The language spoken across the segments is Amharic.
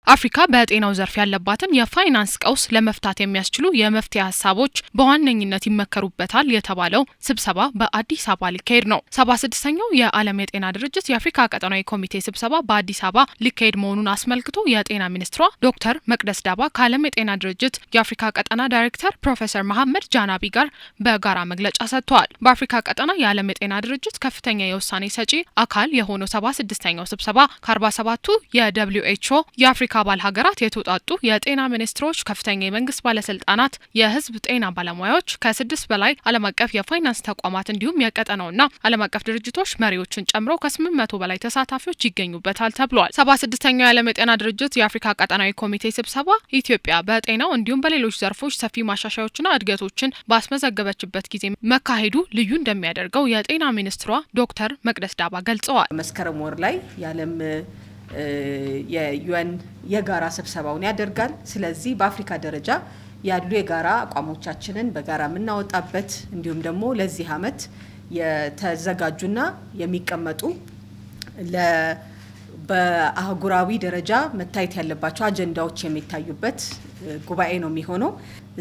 አፍሪካ በጤናው ዘርፍ ያለባትን የፋይናንስ ቀውስ ለመፍታት የሚያስችሉ የመፍትሄ ሀሳቦች በዋነኝነት ይመከሩበታል የተባለው ስብሰባ በአዲስ አበባ ሊካሄድ ነው። 76ኛው የዓለም የጤና ድርጅት የአፍሪካ ቀጠናዊ ኮሚቴ ስብሰባ በአዲስ አበባ ሊካሄድ መሆኑን አስመልክቶ የጤና ሚኒስትሯ ዶክተር መቅደስ ዳባ ከዓለም የጤና ድርጅት የአፍሪካ ቀጠና ዳይሬክተር ፕሮፌሰር መሐመድ ጃናቢ ጋር በጋራ መግለጫ ሰጥተዋል። በአፍሪካ ቀጠና የዓለም የጤና ድርጅት ከፍተኛ የውሳኔ ሰጪ አካል የሆነው 76ኛው ስብሰባ ከ47ቱ የWHO የአፍሪካ አባል ሀገራት የተውጣጡ የጤና ሚኒስትሮች፣ ከፍተኛ የመንግስት ባለስልጣናት፣ የህዝብ ጤና ባለሙያዎች፣ ከ6 በላይ ዓለም አቀፍ የፋይናንስ ተቋማት እንዲሁም የቀጠናውና ዓለም አቀፍ ድርጅቶች መሪዎችን ጨምሮ ከ800 በላይ ተሳታፊዎች ይገኙበታል ተብሏል። 76ኛው የዓለም የጤና ድርጅት የአፍሪካ ቀጠናዊ ኮሚቴ ስብሰባ ኢትዮጵያ በጤናው እንዲሁም በሌሎች ዘርፎች ሰፊ ማሻሻያዎችና እድገቶችን ባስመዘገበችበት ጊዜ መካሄዱ ልዩ እንደሚያደርገው የጤና ሚኒስትሯ ዶክተር መቅደስ ዳባ ገልጸዋል። መስከረም ወር ላይ የዓለም የዩኤን የጋራ ስብሰባውን ያደርጋል። ስለዚህ በአፍሪካ ደረጃ ያሉ የጋራ አቋሞቻችንን በጋራ የምናወጣበት እንዲሁም ደግሞ ለዚህ ዓመት የተዘጋጁና የሚቀመጡ በአህጉራዊ ደረጃ መታየት ያለባቸው አጀንዳዎች የሚታዩበት ጉባኤ ነው የሚሆነው።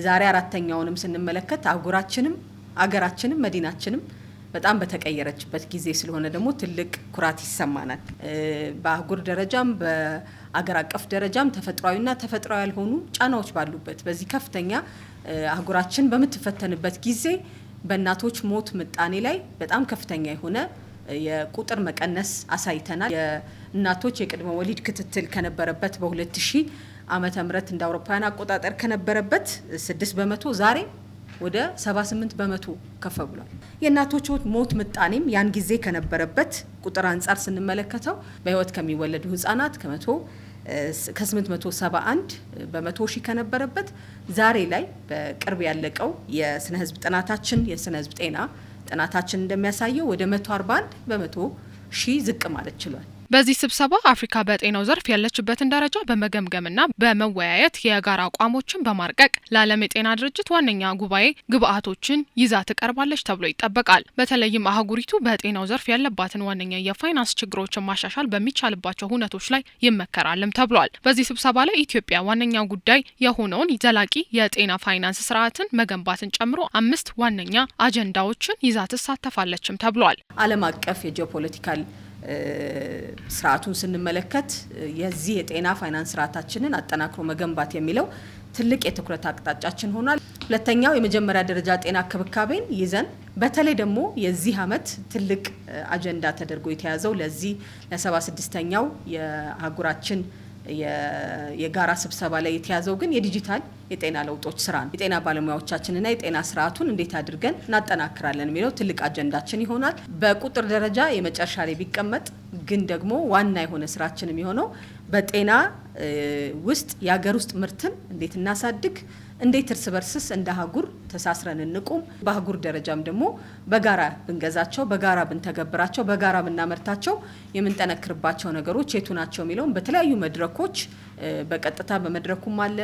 ዛሬ አራተኛውንም ስንመለከት አህጉራችንም አገራችንም መዲናችንም በጣም በተቀየረችበት ጊዜ ስለሆነ ደግሞ ትልቅ ኩራት ይሰማናል። በአህጉር ደረጃም በአገር አቀፍ ደረጃም ተፈጥሯዊና ተፈጥሯዊ ያልሆኑ ጫናዎች ባሉበት በዚህ ከፍተኛ አህጉራችን በምትፈተንበት ጊዜ በእናቶች ሞት ምጣኔ ላይ በጣም ከፍተኛ የሆነ የቁጥር መቀነስ አሳይተናል። የእናቶች የቅድመ ወሊድ ክትትል ከነበረበት በ2000 ዓመተ ምህረት እንደ አውሮፓውያን አቆጣጠር ከነበረበት 6 በመቶ ዛሬ ወደ 78 በመቶ ከፍ ብሏል። የእናቶች ሞት ምጣኔም ያን ጊዜ ከነበረበት ቁጥር አንጻር ስንመለከተው በህይወት ከሚወለዱ ህጻናት ከ871 በመቶ ሺህ ከነበረበት ዛሬ ላይ በቅርብ ያለቀው የስነ ህዝብ ጥናታችን የስነ ህዝብ ጤና ጥናታችን እንደሚያሳየው ወደ 141 በመቶ ሺህ ዝቅ ማለት ችሏል። በዚህ ስብሰባ አፍሪካ በጤናው ዘርፍ ያለችበትን ደረጃ በመገምገምና በመወያየት የጋራ አቋሞችን በማርቀቅ ለዓለም የጤና ድርጅት ዋነኛ ጉባኤ ግብአቶችን ይዛ ትቀርባለች ተብሎ ይጠበቃል። በተለይም አህጉሪቱ በጤናው ዘርፍ ያለባትን ዋነኛ የፋይናንስ ችግሮችን ማሻሻል በሚቻልባቸው ሁነቶች ላይ ይመከራልም ተብሏል። በዚህ ስብሰባ ላይ ኢትዮጵያ ዋነኛ ጉዳይ የሆነውን ዘላቂ የጤና ፋይናንስ ስርዓትን መገንባትን ጨምሮ 5 ዋነኛ አጀንዳዎችን ይዛ ትሳተፋለችም ተብሏል። ዓለም አቀፍ የጂኦፖለቲካል ስርዓቱን ስንመለከት የዚህ የጤና ፋይናንስ ስርዓታችንን አጠናክሮ መገንባት የሚለው ትልቅ የትኩረት አቅጣጫችን ሆኗል። ሁለተኛው የመጀመሪያ ደረጃ ጤና ክብካቤን ይዘን በተለይ ደግሞ የዚህ ዓመት ትልቅ አጀንዳ ተደርጎ የተያዘው ለዚህ ለ76ኛው የአህጉራችን የጋራ ስብሰባ ላይ የተያዘው ግን የዲጂታል የጤና ለውጦች ስራ ነው። የጤና ባለሙያዎቻችንና የጤና ስርዓቱን እንዴት አድርገን እናጠናክራለን የሚለው ትልቅ አጀንዳችን ይሆናል። በቁጥር ደረጃ የመጨረሻ ላይ ቢቀመጥ ግን ደግሞ ዋና የሆነ ስራችን የሚሆነው በጤና ውስጥ የሀገር ውስጥ ምርትን እንዴት እናሳድግ፣ እንዴት እርስ በርስስ እንደ አህጉር ተሳስረን እንቁም፣ በአህጉር ደረጃም ደግሞ በጋራ ብንገዛቸው፣ በጋራ ብንተገብራቸው፣ በጋራ ብናመርታቸው የምንጠነክርባቸው ነገሮች የቱ ናቸው የሚለውን በተለያዩ መድረኮች በቀጥታ በመድረኩም አለ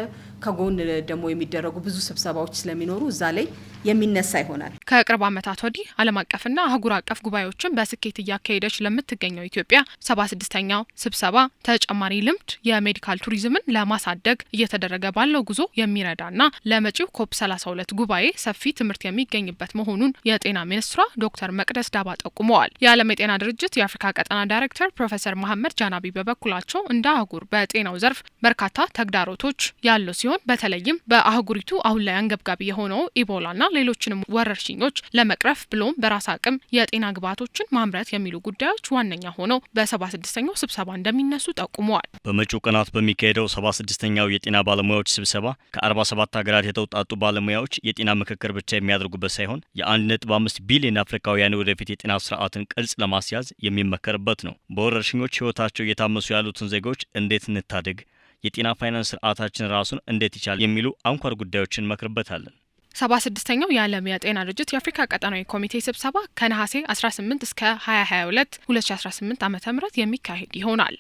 ከጎን ደግሞ የሚደረጉ ብዙ ስብሰባዎች ስለሚኖሩ እዛ ላይ የሚነሳ ይሆናል። ከቅርብ ዓመታት ወዲህ ዓለም አቀፍና አህጉር አቀፍ ጉባኤዎችን በስኬት እያካሄደች ለምትገኘው ኢትዮጵያ 76ኛው ስብሰባ ተጨማሪ ልምድ የሜዲካል ቱሪዝምን ለማሳደግ እየተደረገ ባለው ጉዞ የሚረዳና ለመጪው COP32 ጉባኤ ሰፊ ትምህርት የሚገኝበት መሆኑን የጤና ሚኒስትሯ ዶክተር መቅደስ ዳባ ጠቁመዋል። የዓለም የጤና ድርጅት የአፍሪካ ቀጠና ዳይሬክተር ፕሮፌሰር መሐመድ ጃናቢ በበኩላቸው እንደ አህጉር በጤናው ዘርፍ በርካታ ተግዳሮቶች ያሉ ሲሆን በተለይም በአህጉሪቱ አሁን ላይ አንገብጋቢ የሆነው ኢቦላና ሌሎችንም ወረርሽኞች ለመቅረፍ ብሎም በራስ አቅም የጤና ግብዓቶችን ማምረት የሚሉ ጉዳዮች ዋነኛ ሆነው በ76ኛው ስብሰባ እንደሚነሱ ጠቁመዋል። በመጪው ቀናት በሚካሄደው 76ኛው የጤና ባለሙያዎች ስብሰባ ከ47 ሀገራት የተውጣጡ ባለሙያዎች የጤና ምክክር ብቻ የሚያደርጉበት ሳይሆን የ1.5 ቢሊዮን አፍሪካውያን ወደፊት የጤና ስርዓትን ቅርጽ ለማስያዝ የሚመከርበት ነው። በወረርሽኞች ህይወታቸው እየታመሱ ያሉትን ዜጎች እንዴት እንታደግ፣ የጤና ፋይናንስ ስርዓታችን ራሱን እንዴት ይቻል የሚሉ አንኳር ጉዳዮችን እንመክርበታለን። 76ኛው የዓለም የጤና ድርጅት የአፍሪካ ቀጠናዊ ኮሚቴ ስብሰባ ከነሐሴ 18 እስከ 2022 2018 ዓ.ም የሚካሄድ ይሆናል።